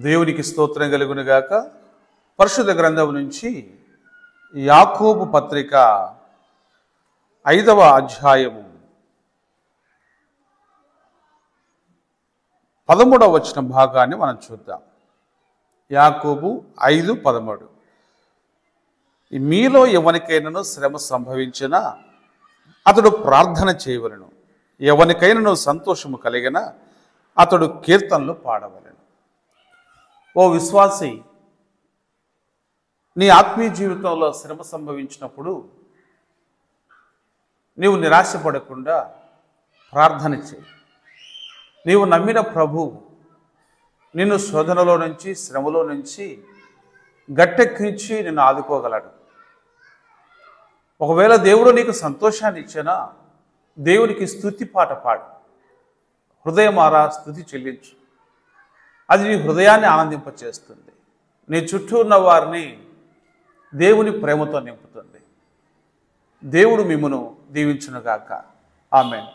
దేవునికి స్తోత్రం కలుగును గాక. పరిశుద్ధ గ్రంథం నుంచి యాకోబు పత్రిక 5వ అధ్యాయము 13వ వచన భాగాన్ని మనం చూద్దాం. యాకోబు 5:13. మీలో ఎవరికైనాను శ్రమ సంభవించినా అతడు ప్రార్థన చేయవలెను, ఎవరికైనాను సంతోషము కలిగిన అతడు కీర్తనలు పాడవలెను. ఓ విశ్వాసి, నీ ఆత్మీయ జీవితంలో శ్రమ సంభవించినప్పుడు నీవు నిరాశపడకుండా ప్రార్థన చేయి. నీవు నమ్మిన ప్రభువు నిన్ను శోధనలో నుంచి, శ్రమలో నుంచి గట్టెక్కించి నిన్ను ఆదుకోగలడు. ఒకవేళ దేవుడు నీకు సంతోషాన్ని ఇచ్చినా దేవునికి స్తుతి పాట పాడు, హృదయమారా స్తుతి చెల్లించు. అది నీ హృదయాన్ని ఆనందింపచేస్తుంది. నీ చుట్టూ ఉన్న వారిని దేవుని ప్రేమతో నింపుతుంది. దేవుడు మిమ్మును దీవించునుగాక. ఆమేన్.